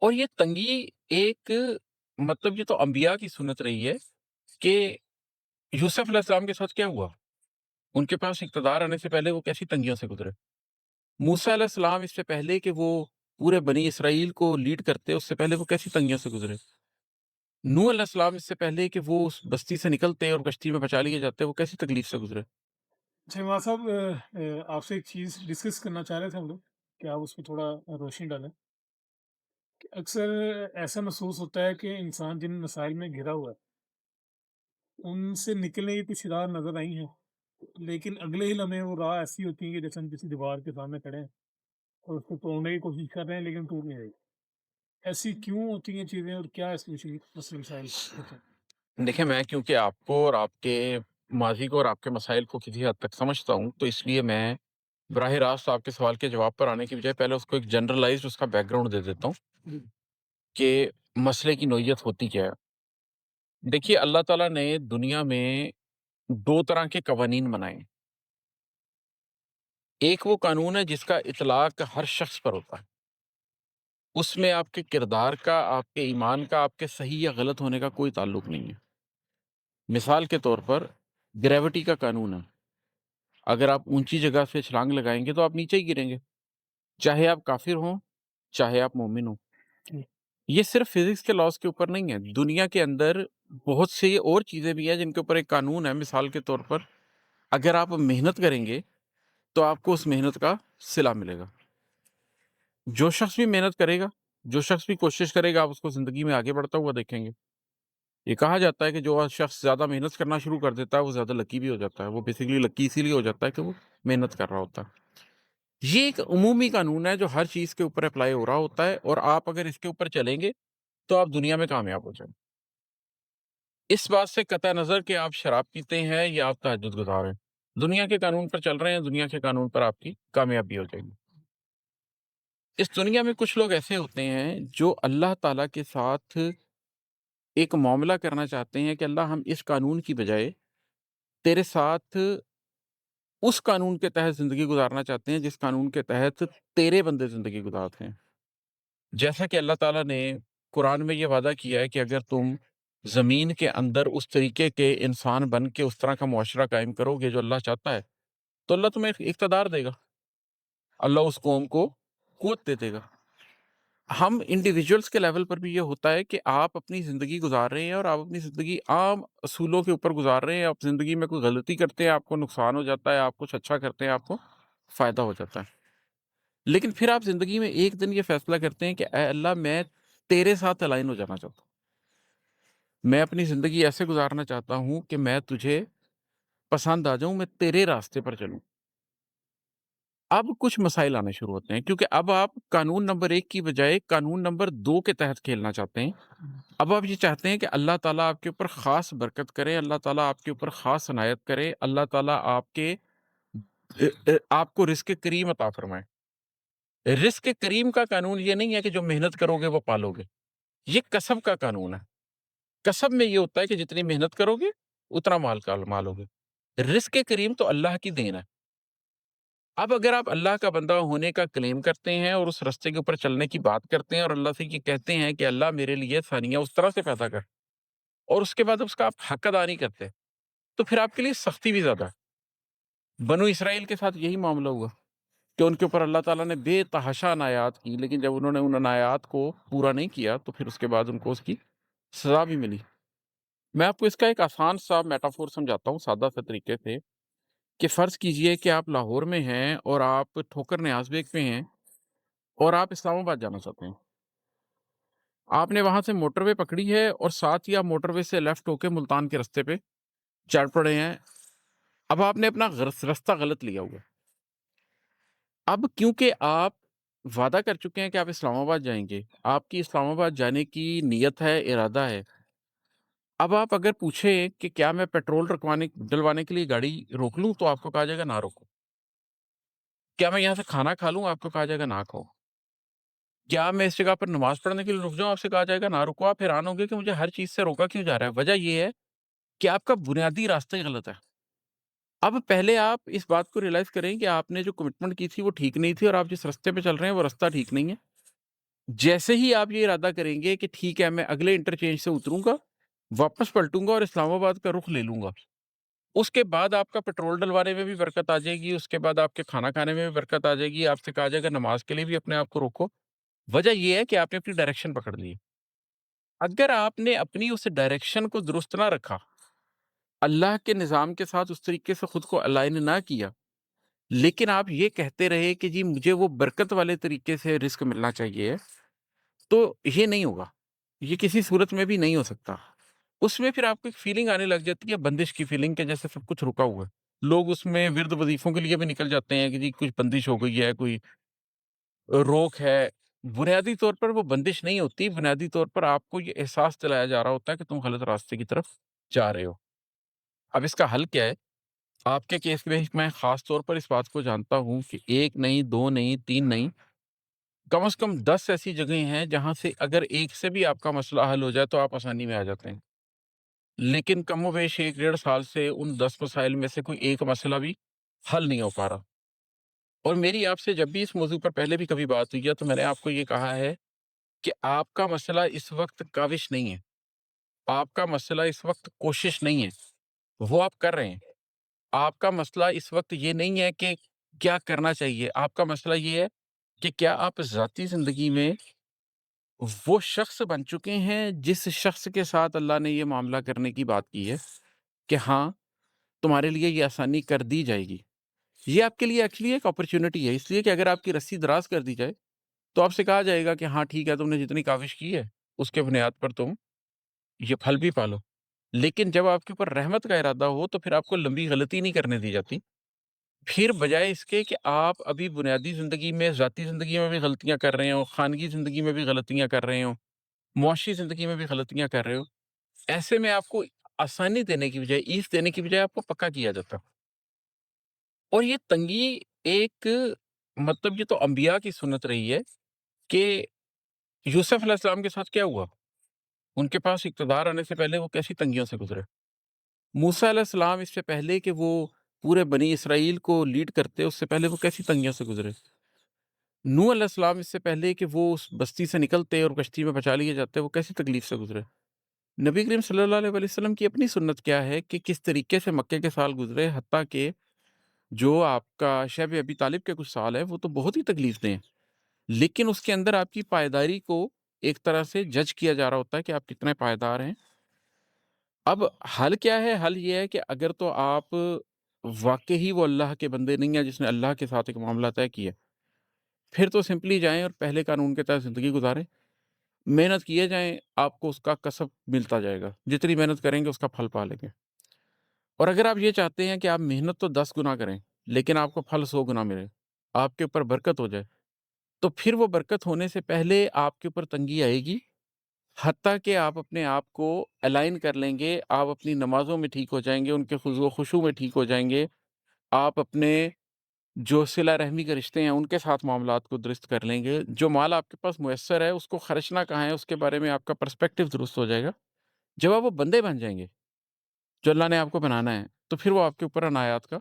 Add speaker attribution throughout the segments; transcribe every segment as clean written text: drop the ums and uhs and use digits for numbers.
Speaker 1: اور یہ تنگی ایک مطلب یہ تو انبیاء کی سنت رہی ہے کہ یوسف علیہ السلام کے ساتھ کیا ہوا؟ ان کے پاس اقتدار آنے سے پہلے وہ کیسی تنگیوں سے گزرے؟ موسیٰ علیہ السلام اس سے پہلے کہ وہ پورے بنی اسرائیل کو لیڈ کرتے اس سے پہلے وہ کیسی تنگیوں سے گزرے؟ نوح علیہ السلام اس سے پہلے کہ وہ اس بستی سے نکلتے اور کشتی میں بچا لیے جاتے وہ کیسی تکلیف سے گزرے؟
Speaker 2: اچھا عماد صاحب، آپ سے ایک چیز ڈسکس کرنا چاہ رہے تھے ہم لوگ کہ آپ اس پہ تھوڑا روشنی ڈالیں کہ اکثر ایسا محسوس ہوتا ہے کہ انسان جن مسائل میں گھرا ہوا ہے ان سے نکلنے کی کچھ راہ نظر آئی ہیں، لیکن اگلے ہی لمحے وہ راہ ایسی ہوتی ہے کہ جیسے ہم کسی دیوار کے سامنے کھڑے ہیں اور اس کو توڑنے کی کوشش کر رہے ہیں لیکن ٹوٹ نہیں رہی۔ ایسی کیوں ہوتی ہیں چیزیں اور کیا اس مسئلے مسائل ہوتے ہیں؟
Speaker 1: دیکھیں، میں کیونکہ آپ کو اور آپ کے ماضی کو اور آپ کے مسائل کو کسی حد تک سمجھتا ہوں، تو اس لیے میں براہ راست آپ کے سوال کے جواب پر آنے کی بجائے پہلے اس کو ایک جنرلائزڈ اس کا بیک گراؤنڈ دے دیتا ہوں
Speaker 2: جی
Speaker 1: کہ مسئلے کی نوعیت ہوتی کیا ہے۔ دیکھیے، اللہ تعالیٰ نے دنیا میں دو طرح کے قوانین بنائے ہیں۔ ایک وہ قانون ہے جس کا اطلاق ہر شخص پر ہوتا ہے، اس میں آپ کے کردار کا، آپ کے ایمان کا، آپ کے صحیح یا غلط ہونے کا کوئی تعلق نہیں ہے۔ مثال کے طور پر گریوٹی کا قانون ہے، اگر آپ اونچی جگہ سے چھلانگ لگائیں گے تو آپ نیچے ہی گریں گے، چاہے آپ کافر ہوں چاہے آپ مومن ہوں۔
Speaker 2: جی
Speaker 1: یہ صرف فزکس کے لاز کے اوپر نہیں ہے، دنیا کے اندر بہت سی اور چیزیں بھی ہیں جن کے اوپر ایک قانون ہے۔ مثال کے طور پر اگر آپ محنت کریں گے تو آپ کو اس محنت کا صلہ ملے گا۔ جو شخص بھی محنت کرے گا، جو شخص بھی کوشش کرے گا، آپ اس کو زندگی میں آگے بڑھتا ہوا دیکھیں گے۔ یہ کہا جاتا ہے کہ جو شخص زیادہ محنت کرنا شروع کر دیتا ہے وہ زیادہ لکی بھی ہو جاتا ہے۔ وہ بیسیکلی لکی اسی لیے ہو جاتا ہے کہ وہ محنت کر رہا ہوتا ہے۔ یہ ایک عمومی قانون ہے جو ہر چیز کے اوپر اپلائی ہو رہا ہوتا ہے، اور آپ اگر اس کے اوپر چلیں گے تو آپ دنیا میں کامیاب ہو جائیں۔ اس بات سے قطع نظر کہ آپ شراب پیتے ہیں یا آپ تہجد گزار ہیں، دنیا کے قانون پر چل رہے ہیں، دنیا کے قانون پر آپ کی کامیابی ہو جائے گی۔ اس دنیا میں کچھ لوگ ایسے ہوتے ہیں جو اللہ تعالیٰ کے ساتھ ایک معاملہ کرنا چاہتے ہیں کہ اللہ، ہم اس قانون کی بجائے تیرے ساتھ اس قانون کے تحت زندگی گزارنا چاہتے ہیں جس قانون کے تحت تیرے بندے زندگی گزارتے ہیں۔ جیسا کہ اللہ تعالیٰ نے قرآن میں یہ وعدہ کیا ہے کہ اگر تم زمین کے اندر اس طریقے کے انسان بن کے اس طرح کا معاشرہ قائم کرو گے جو اللہ چاہتا ہے تو اللہ تمہیں اقتدار دے گا، اللہ اس قوم کو قوت دے دے گا۔ ہم انڈیویجولز کے لیول پر بھی یہ ہوتا ہے کہ آپ اپنی زندگی گزار رہے ہیں اور آپ اپنی زندگی عام اصولوں کے اوپر گزار رہے ہیں۔ آپ زندگی میں کوئی غلطی کرتے ہیں، آپ کو نقصان ہو جاتا ہے، آپ کچھ اچھا کرتے ہیں، آپ کو فائدہ ہو جاتا ہے۔ لیکن پھر آپ زندگی میں ایک دن یہ فیصلہ کرتے ہیں کہ اے اللہ، میں تیرے ساتھ الائن ہو جانا چاہتا ہوں، میں اپنی زندگی ایسے گزارنا چاہتا ہوں کہ میں تجھے پسند آ جاؤں، میں تیرے راستے پر چلوں۔ اب کچھ مسائل آنے شروع ہوتے ہیں کیونکہ اب آپ قانون نمبر 1 کی بجائے قانون نمبر 2 کے تحت کھیلنا چاہتے ہیں۔ اب آپ یہ چاہتے ہیں کہ اللہ تعالیٰ آپ کے اوپر خاص برکت کرے، اللہ تعالیٰ آپ کے اوپر خاص عنایت کرے، اللہ تعالیٰ آپ کو رزق کریم عطا فرمائے۔ رزق کریم کا قانون یہ نہیں ہے کہ جو محنت کرو گے وہ پالو گے، یہ کسب کا قانون ہے۔ کسب میں یہ ہوتا ہے کہ جتنی محنت کرو گے اتنا مال کا مالو گے۔ رزق کریم تو اللہ کی دین ہے۔ اب اگر آپ اللہ کا بندہ ہونے کا کلیم کرتے ہیں اور اس راستے کے اوپر چلنے کی بات کرتے ہیں اور اللہ سے یہ کہتے ہیں کہ اللہ، میرے لیے ثانیہ اس طرح سے پیدا کر، اور اس کے بعد اس کا آپ حق ادا نہیں کرتے، تو پھر آپ کے لیے سختی بھی زیادہ ہے۔ بنو اسرائیل کے ساتھ یہی معاملہ ہوا کہ ان کے اوپر اللہ تعالیٰ نے بے تحاشا عنایات کی، لیکن جب انہوں نے ان عنایات کو پورا نہیں کیا تو پھر اس کے بعد ان کو اس کی سزا بھی ملی۔ میں آپ کو اس کا ایک آسان سا میٹافور سمجھاتا ہوں سادہ سے طریقے سے، کہ فرض کیجئے کہ آپ لاہور میں ہیں اور آپ ٹھوکر نیاز بیگ پہ ہیں اور آپ اسلام آباد جانا چاہتے ہیں۔ آپ نے وہاں سے موٹر وے پکڑی ہے اور ساتھ ہی آپ موٹر وے سے لیفٹ ہو کے ملتان کے رستے پہ چڑھ پڑے ہیں۔ اب آپ نے اپنا راستہ غلط لیا ہوا ہے۔ اب کیونکہ آپ وعدہ کر چکے ہیں کہ آپ اسلام آباد جائیں گے، آپ کی اسلام آباد جانے کی نیت ہے، ارادہ ہے۔ اب آپ اگر پوچھیں کہ کیا میں پیٹرول ڈلوانے کے لیے گاڑی روک لوں تو آپ کو کہا جائے گا نہ روکو۔ کیا میں یہاں سے کھانا کھا لوں؟ آپ کو کہا جائے گا نہ کھاؤ۔ کیا میں اس جگہ پر نماز پڑھنے کے لیے رک جاؤں؟ آپ سے کہا جائے گا نہ رکو۔ آپ حیران ہوں گے کہ مجھے ہر چیز سے روکا کیوں جا رہا ہے؟ وجہ یہ ہے کہ آپ کا بنیادی راستہ ہی غلط ہے۔ اب پہلے آپ اس بات کو ریئلائز کریں کہ آپ نے جو کمٹمنٹ کی تھی وہ ٹھیک نہیں تھی، اور آپ جس راستے پہ چل رہے ہیں وہ راستہ ٹھیک نہیں ہے۔ جیسے ہی آپ یہ ارادہ کریں گے کہ ٹھیک ہے میں اگلے انٹرچینج سے اتروں گا، واپس پلٹوں گا اور اسلام آباد کا رخ لے لوں گا، اس کے بعد آپ کا پیٹرول ڈلوانے میں بھی برکت آ جائے گی، اس کے بعد آپ کے کھانا کھانے میں بھی برکت آ جائے گی، آپ سے کہا جائے گا نماز کے لیے بھی اپنے آپ کو روکو۔ وجہ یہ ہے کہ آپ نے اپنی ڈائریکشن پکڑ لی ہے۔ اگر آپ نے اپنی اس ڈائریکشن کو درست نہ رکھا، اللہ کے نظام کے ساتھ اس طریقے سے خود کو الائن نہ کیا، لیکن آپ یہ کہتے رہے کہ جی مجھے وہ برکت والے طریقے سے رزق ملنا چاہیے، تو یہ نہیں ہوگا، یہ کسی صورت میں بھی نہیں ہو سکتا۔ اس میں پھر آپ کو ایک فیلنگ آنے لگ جاتی ہے، بندش کی فیلنگ، کہ جیسے سب کچھ رکا ہوا ہے۔ لوگ اس میں ورد وظیفوں کے لیے بھی نکل جاتے ہیں کہ جی کچھ بندش ہو گئی ہے، کوئی روک ہے۔ بنیادی طور پر وہ بندش نہیں ہوتی، بنیادی طور پر آپ کو یہ احساس دلایا جا رہا ہوتا ہے کہ تم غلط راستے کی طرف جا رہے ہو۔ اب اس کا حل کیا ہے؟ آپ کے کیس میں میں خاص طور پر اس بات کو جانتا ہوں کہ 1 نہیں، 2 نہیں، 3 نہیں، کم از کم 10 ایسی جگہیں ہیں جہاں سے اگر ایک سے بھی آپ کا مسئلہ حل ہو جائے تو آپ آسانی میں آ جاتے ہیں۔ لیکن کم و بیش 1 ڈیڑھ سال سے ان 10 مسائل میں سے کوئی ایک مسئلہ بھی حل نہیں ہو پا رہا۔ اور میری آپ سے جب بھی اس موضوع پر پہلے بھی کبھی بات ہوئی ہے تو میں نے آپ کو یہ کہا ہے کہ آپ کا مسئلہ اس وقت کاوش نہیں ہے، آپ کا مسئلہ اس وقت کوشش نہیں ہے، وہ آپ کر رہے ہیں۔ آپ کا مسئلہ اس وقت یہ نہیں ہے کہ کیا کرنا چاہیے، آپ کا مسئلہ یہ ہے کہ کیا آپ ذاتی زندگی میں وہ شخص بن چکے ہیں جس شخص کے ساتھ اللہ نے یہ معاملہ کرنے کی بات کی ہے کہ ہاں تمہارے لیے یہ آسانی کر دی جائے گی۔ یہ آپ کے لیے ایکچولی ایک اپرچونٹی ہے، اس لیے کہ اگر آپ کی رسی دراز کر دی جائے تو آپ سے کہا جائے گا کہ ہاں ٹھیک ہے، تم نے جتنی کاوش کی ہے اس کے بنیاد پر تم یہ پھل بھی پالو۔ لیکن جب آپ کے اوپر رحمت کا ارادہ ہو تو پھر آپ کو لمبی غلطی نہیں کرنے دی جاتی۔ پھر بجائے اس کے کہ آپ ابھی بنیادی زندگی میں، ذاتی زندگی میں بھی غلطیاں کر رہے ہوں، خانگی زندگی میں بھی غلطیاں کر رہے ہوں، معاشی زندگی میں بھی غلطیاں کر رہے ہو، ایسے میں آپ کو آسانی دینے کی بجائے، ایز دینے کی بجائے آپ کو پکا کیا جاتا۔ اور یہ تنگی ایک، مطلب یہ تو انبیاء کی سنت رہی ہے کہ یوسف علیہ السلام کے ساتھ کیا ہوا؟ ان کے پاس اقتدار آنے سے پہلے وہ کیسی تنگیوں سے گزرے۔ موسیٰ علیہ السلام اس سے پہلے کہ وہ پورے بنی اسرائیل کو لیڈ کرتے، اس سے پہلے وہ کیسی تنگیوں سے گزرے۔ نوح علیہ السلام اس سے پہلے کہ وہ اس بستی سے نکلتے اور کشتی میں بچا لیے جاتے، وہ کیسی تکلیف سے گزرے۔ نبی کریم صلی اللہ علیہ وسلم کی اپنی سنت کیا ہے کہ کس طریقے سے مکے کے سال گزرے، حتیٰ کہ جو آپ کا شیب ابی طالب کے کچھ سال ہے وہ تو بہت ہی تکلیف دیں ہیں، لیکن اس کے اندر آپ کی پائیداری کو ایک طرح سے جج کیا جا رہا ہوتا ہے کہ آپ کتنے پائیدار ہیں۔ اب حل کیا ہے؟ حل یہ ہے کہ اگر تو آپ واقعی وہ اللہ کے بندے نہیں ہیں جس نے اللہ کے ساتھ ایک معاملہ طے کیا، پھر تو سمپلی جائیں اور پہلے قانون کے تحت زندگی گزاریں، محنت کیے جائیں، آپ کو اس کا کسب ملتا جائے گا، جتنی محنت کریں گے اس کا پھل پالیں گے۔ اور اگر آپ یہ چاہتے ہیں کہ آپ محنت تو 10 گنا کریں لیکن آپ کو پھل 100 گنا ملے، آپ کے اوپر برکت ہو جائے، تو پھر وہ برکت ہونے سے پہلے آپ کے اوپر تنگی آئے گی، حتیٰ کہ آپ اپنے آپ کو الائن کر لیں گے، آپ اپنی نمازوں میں ٹھیک ہو جائیں گے، ان کے خضوع و خشوع میں ٹھیک ہو جائیں گے، آپ اپنے جو صلہ رحمی کے رشتے ہیں ان کے ساتھ معاملات کو درست کر لیں گے، جو مال آپ کے پاس میسر ہے اس کو خرچنا کہاں ہے اس کے بارے میں آپ کا پرسپیکٹو درست ہو جائے گا۔ جب آپ وہ بندے بن جائیں گے جو اللہ نے آپ کو بنانا ہے، تو پھر وہ آپ کے اوپر عنایات کا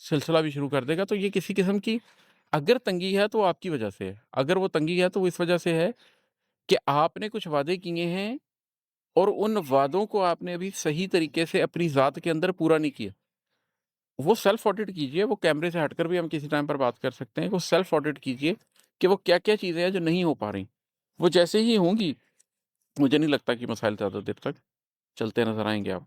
Speaker 1: سلسلہ بھی شروع کر دے گا۔ تو یہ کسی قسم کی اگر تنگی ہے تو وہ آپ کی وجہ سے ہے، اگر وہ تنگی ہے تو وہ اس وجہ سے ہے کہ آپ نے کچھ وعدے کیے ہیں اور ان وعدوں کو آپ نے ابھی صحیح طریقے سے اپنی ذات کے اندر پورا نہیں کیا۔ وہ سیلف آڈٹ کیجئے، وہ کیمرے سے ہٹ کر بھی ہم کسی ٹائم پر بات کر سکتے ہیں، وہ سیلف آڈٹ کیجئے کہ وہ کیا کیا چیزیں ہیں جو نہیں ہو پا رہی۔ وہ جیسے ہی ہوں گی، مجھے نہیں لگتا کہ مسائل زیادہ دیر تک چلتے نظر آئیں گے آپ۔